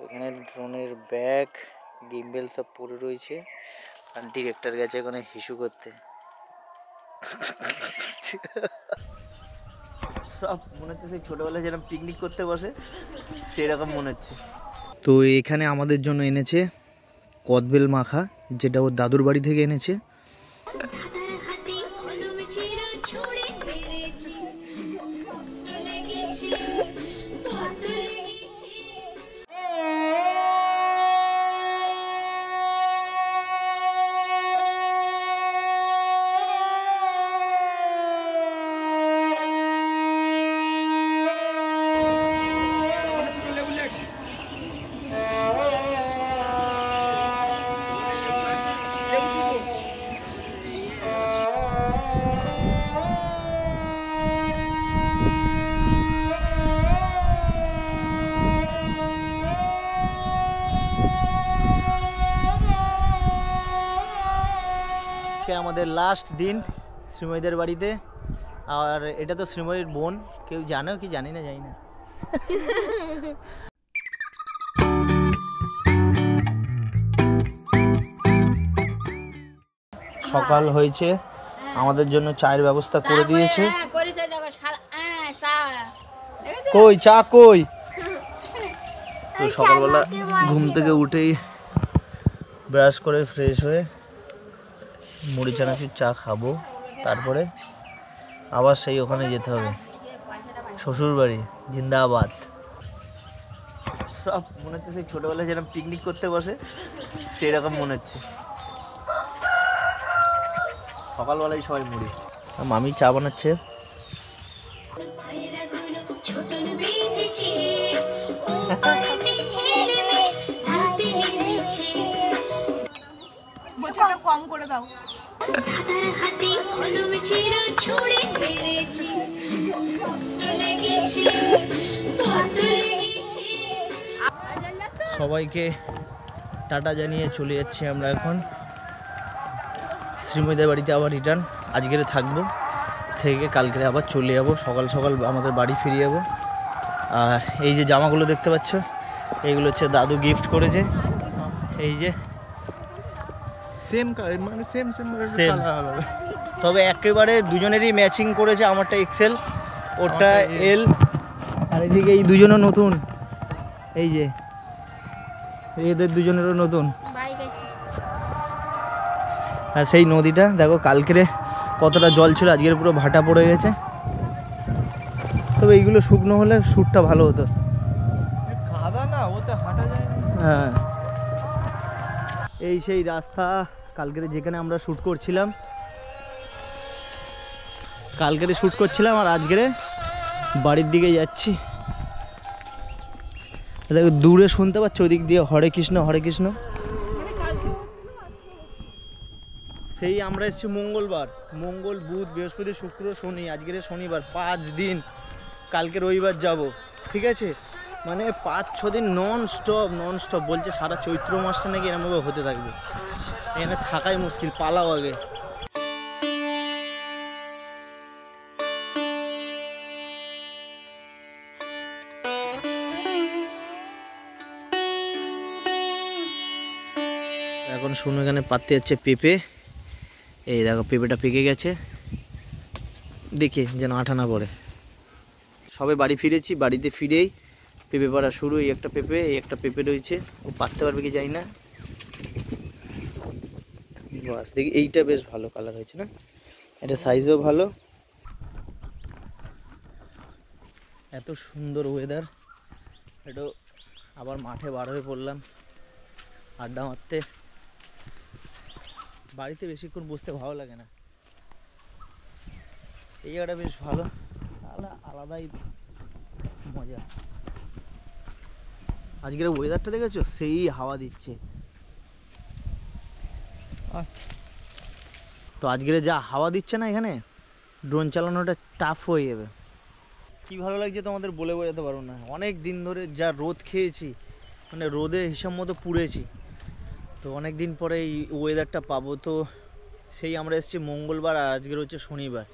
এখানে ড্রোনের bag gimbal সব পড়ে রয়েছে আর ডিরেক্টর গেছে এখানে হিসু করতে। সব মনে হচ্ছে সেই ছোটবেলায় যেরকম পিকনিক করতে বসে সেই রকম মনে হচ্ছে। তো এখানে আমাদের জন্য এনেছে কদবেল মাখা, যেটা ওর দাদুর বাড়ি থেকে এনেছে। আমাদের লাস্ট দিন শ্রীময়ীদের বাড়িতে, আর এটা তো শ্রীময়ীর বোন। কেউ জানো কি জানি না, জানি না। সকাল হয়েছে, আমাদের জন্য চায়ের ব্যবস্থা করে দিয়েছে। কই চা কই? তো সকালবেলা ঘুম থেকে উঠেই ব্রাশ করে ফ্রেশ হয়ে মুড়ি চানাচুর চা খাবো, তারপরে আবার সেই ওখানে যেতে হবে, শ্বশুরবাড়ি জিন্দাবাদ। সব মনে হচ্ছে সেই ছোটবেলায় যেরকম পিকনিক করতে বসে সেই রকম মনে হচ্ছে। সকালবেলায় সবাই মুড়ি, মামি চা বানাচ্ছে। কম করে দাও। সবাইকে টাটা জানিয়ে চলে যাচ্ছি আমরা এখন শ্রীময়ীদের বাড়িতে। আবার রিটার্ন আজকের থাকবো, থেকে কালকে আবার চলে যাবো। সকাল সকাল আমাদের বাড়ি ফিরে যাবো। আর এই যে জামাগুলো দেখতে পাচ্ছ, এইগুলো হচ্ছে দাদু গিফট করেছে। এই যে সেম মানে সেম তবে একেবারে দুজনেরই ম্যাচিং করেছে। আমারটা এক্সেল, ওটা এল, আর এদিকে এই দুজনও নতুন। এই যে এদের দুজনেরও নতুন। আর সেই নদীটা দেখো কালকের কতটা জল ছিল, আজকের পুরো ভাটা পড়ে গেছে। তবে এইগুলো শুকনো হলে শ্যুটটা ভালো হতো। হ্যাঁ, এই সেই রাস্তা কালকের যেখানে আমরা শ্যুট করছিলাম, আর আজকের বাড়ির দিকে যাচ্ছি। দেখো দূরে শুনতে পাচ্ছ ওদিক দিয়ে হরে কৃষ্ণ হরে কৃষ্ণ। সেই আমরা এসেছি মঙ্গলবার, মঙ্গল বুধ বৃহস্পতি শুক্র শনি, আজকের শনিবার, 5 দিন। কালকে রবিবার যাব, ঠিক আছে? মানে 5-6 দিন নন স্টপ বলছে। সারা চৈত্র মাসটা নাকি এরমভাবে হতে থাকবে। এখানে থাকাই মুশকিল, পালাও আগে। এখন শুনো এখানে পাততে যাচ্ছে পেঁপে। এই দেখো পেঁপেটা পেকে গেছে, দেখে যেন আঠা না পড়ে। সবে বাড়ি ফিরেছি, বাড়িতে ফিরেই পেঁপে পাড়া শুরু। এই একটা পেঁপে রয়েছে, ও পাততে পারবে কি জানি না। বাস দেখি, এইটা বেশ ভালো কালার হয়েছে না, এটা সাইজও ভালো। এত সুন্দর ওয়েদার, একটু আবার মাঠে বার হয়ে পড়লাম আড্ডা মারতে। বাড়িতে বেশিক্ষণ বসতে ভালো লাগে না, এই জায়গাটা বেশ ভালো, আলাদাই মজা। আজকের ওয়েদারটা দেখেছো, সেই হাওয়া দিচ্ছে। তো আজকের যা হাওয়া দিচ্ছে না, এখানে ড্রোন চালানোটা টাফ হয়ে যাবে। কি ভালো লাগছে তোমাদের বলে বোঝাতে পারবো না। অনেক দিন ধরে যা রোদ খেয়েছি, মানে রোদে হিসাব মতো পুড়েছি। তো অনেক দিন পরে এই ওয়েদারটা পাবো। তো সেই আমরা এসেছি মঙ্গলবার, আর আজকের হচ্ছে শনিবার।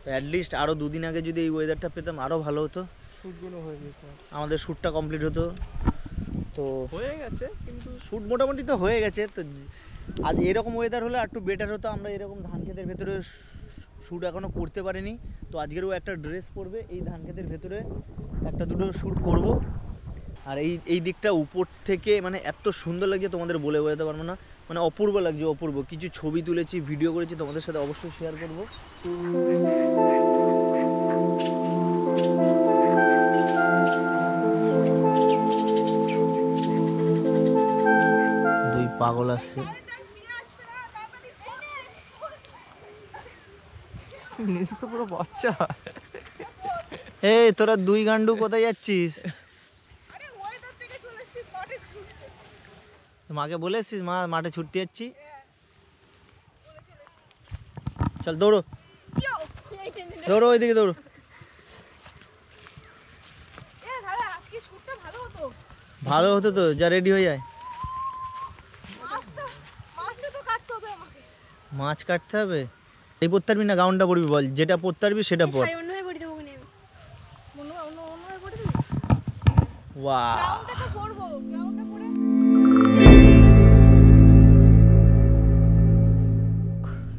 তো অ্যাটলিস্ট আরও 2 দিন আগে যদি এই ওয়েদারটা পেতাম আরও ভালো হতো, শ্যুটগুলো হয়ে যেত, আমাদের শ্যুটটা কমপ্লিট হতো। তো হয়ে গেছে, কিন্তু শ্যুট মোটামুটি তো হয়ে গেছে। তো আজ এরকম ওয়েদার হলে একটু বেটার হতো। আমরা এরকম ধান ক্ষেতের ভেতরে শ্যুট এখনও করতে পারিনি। তো আজকেরও একটা ড্রেস পরবে, এই ধান ক্ষেতের ভেতরে একটা দুটো শ্যুট করব। আর এই দিকটা উপর থেকে মানে এত সুন্দর লাগছে, তোমাদের বলে বোঝাতে পারবো না। মানে অপূর্ব লাগছে, অপূর্ব। কিছু ছবি তুলেছি, ভিডিও করেছি, তোমাদের সাথে অবশ্যই শেয়ার করবো। দুই পাগল আসছে। পুরো বাচ্চা। এই তোরা দুই গান্ডু কোথায় যাচ্ছিস? মাকে বলে এসছিস মা মাঠে ছুটতে যাচ্ছি? চল দৌড়ো, দৌড়ো, ওইদিকে দৌড়ো। ভালো হতো তো, যা রেডি হয়ে যায়। মাছ কাটতে হবে? এই পরতে পারবি না গাউনটা পরবি? বল যেটা পরতে পারবি সেটা পর। ওয়াও,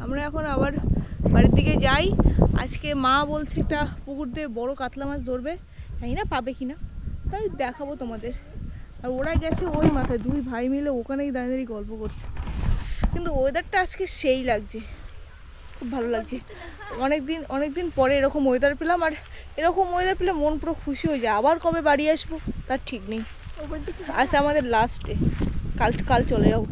আমরা এখন আবার বাড়ির দিকে যাই। আজকে মা বলছে একটা পুকুর দিয়ে বড় কাতলা মাছ ধরবে, জানি না পাবে কিনা, তাই দেখাবো তোমাদের। আর ওরা গেছে ওই মাথায়, দুই ভাই মিলে ওখানেই দাঁড়িয়ে দাঁড়িয়ে গল্প করছে। কিন্তু ওয়েদারটা আজকে সেই লাগছে, খুব ভালো লাগছে। অনেকদিন পরে এরকম ওয়েদার পেলাম, আর এরকম ওয়েদার পেলে মন পুরো খুশি হয়ে যায়। আবার কবে বাড়ি আসবো তার ঠিক নেই। আজ আমাদের লাস্ট ডে, কাল চলে যাবো।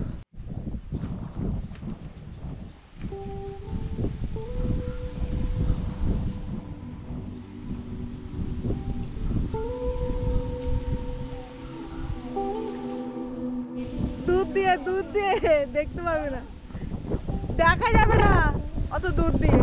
দুধ দিয়ে দেখতে পাবে না, দেখা যাবে না অত দূর দিয়ে।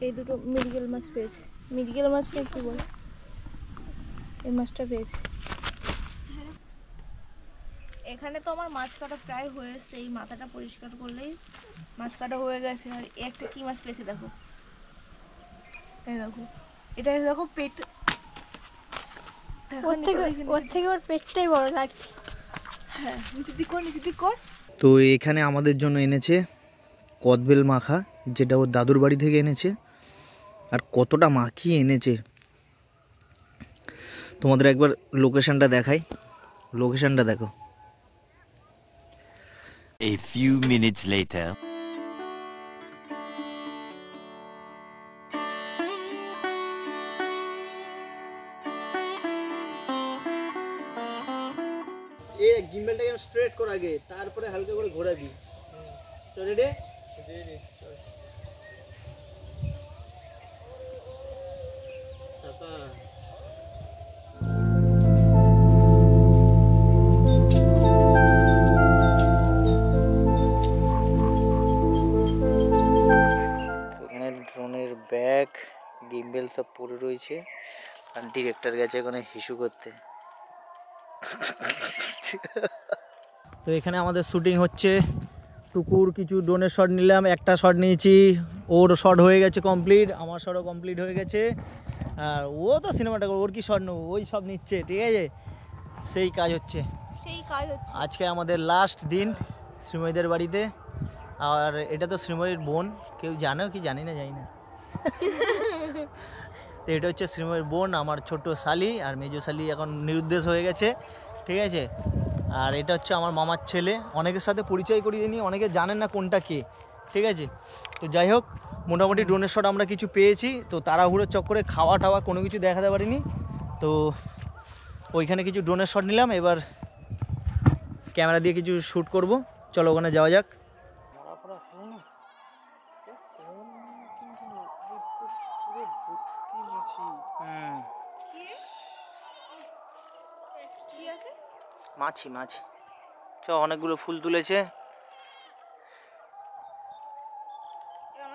এই দুটো মৃগেল মাছ পেয়েছে। মৃগেল মাছটা কি বলে, এই মাছটা পেয়েছে। এখানে তো আমার মাছ কাটা প্রায় হয়েছে, এই মাথাটা পরিষ্কার করলেই মাছ কাটা হয়ে গেছে। আর একটা কি মাছ পেয়েছে দেখো, এই দেখো, এটা দেখো পেট, ওর থেকে ওর পেটটাই বড় লাগছে। হ্যাঁ, নিচে দিক কর। তো এখানে আমাদের জন্য এনেছে কদবেল মাখা, যেটা ওর দাদুর বাড়ি থেকে এনেছে। আর কতটা মাখিয়ে এনেছে তোমাদের একবার লোকেশনটা দেখাই। লোকেশনটা দেখো। A few minutes later. এই গিম্বলটাকে স্ট্রেট কর আগে, তারপরে হালকা করে ঘোরাবি। চল রেডি? চাপা। এখানে ড্রোনের ব্যাগ, গিম্বেল সব পড়ে রয়েছে। আর ডিরেক্টর গেছে ওখানে হিসু করতে। তো এখানে আমাদের শুটিং হচ্ছে। টুকুর কিছু ড্রোনের শট নিলাম, একটা শট নিয়েছি, ওর শট হয়ে গেছে কমপ্লিট, আমার শটও কমপ্লিট হয়ে গেছে। আর ও তো সিনেমাটা ওর কি শট নেবো, ওই সব নিচ্ছে, ঠিক আছে। সেই কাজ হচ্ছে আজকে আমাদের লাস্ট দিন শ্রীময়ীদের বাড়িতে। আর এটা তো শ্রীময়ীর বোন, কেউ জানো কি জানি না, জানি না। তো এটা হচ্ছে শ্রীময়ীর বোন, আমার ছোট শালি। আর মেজো শালি এখন নিরুদ্দেশ হয়ে গেছে, ঠিক আছে। আর এটা হচ্ছে আমার মামার ছেলে। অনেকের সাথে পরিচয় করিয়ে নিই, অনেকে জানেন না কোনটা কে, ঠিক আছে। তো যাই হোক, মোটামুটি ড্রোনের শট আমরা কিছু পেয়েছি। তো তাড়াহুড়োর চক্করে খাওয়া টাওয়া কোনো কিছু দেখাতে পারিনি। তো ওইখানে কিছু ড্রোনের শট নিলাম, এবার ক্যামেরা দিয়ে কিছু শ্যুট করব। চলো ওখানে যাওয়া যাক। মাছি মাছি। চ, অনেকগুলো ফুল তুলেছে।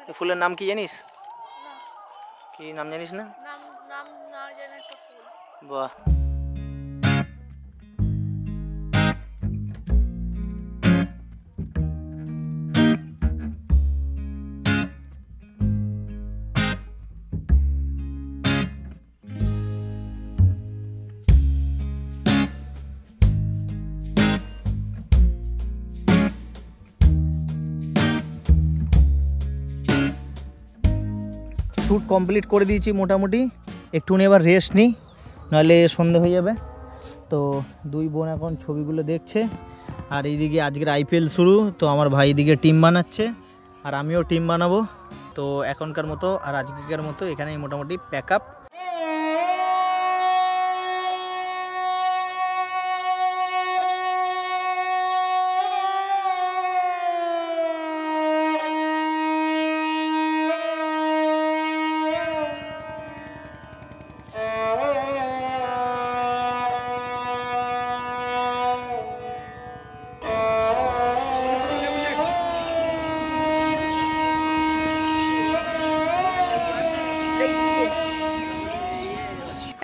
এই ফুলের নাম কি জানিস? কি নাম জানিস না? নাম নাম না জানে একটা ফুল। বাহ। শ্যুট কমপ্লিট করে দিয়েছি মোটামুটি, একটুখানি এবার রেস্ট নিই, নাহলে সন্ধে হয়ে যাবে। তো দুই বোন এখন ছবিগুলো দেখছে, আর এইদিকে আজকের IPL শুরু, তো আমার ভাই এদিকে টিম বানাচ্ছে আর আমিও টিম বানাবো। তো এখনকার মতো আর আজকের মতো এখানেই মোটামুটি প্যাক আপ।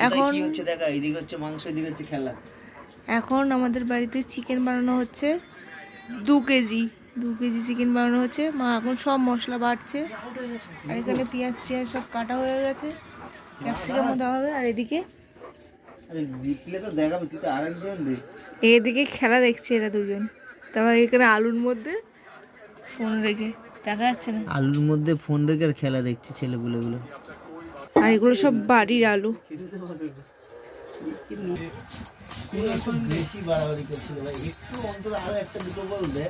এখন কি হচ্ছে দেখা, এইদিকে হচ্ছে মাংস, এদিকে হচ্ছে খেলা। এখন আমাদের বাড়িতে চিকেন বানানো হচ্ছে 2 কেজি চিকেন বানানো হচ্ছে। মা এখন সব মশলা বাটছে, আর এখানে পেঁয়াজ টিয়াজ সব কাটা হয়ে গেছে, ক্যাপসিকামও দেওয়া হবে। আর এদিকে আরে রিপ্লে তো দেখাবে, তুই তো আরেকজন রে। এদিকে খেলা দেখছে এরা দুজন, তারপর এখানে আলুর মধ্যে ফোন রেখে দেখা যাচ্ছে না, আলুর মধ্যে ফোন রেখে আর খেলা দেখছে ছেলেগুলো। আর এগুলো সব বাড়ির আলু। বেশি বাড়াবাড়ি করছিল ভাই, একটু অন্তত আরো একটা দুটো বলবে।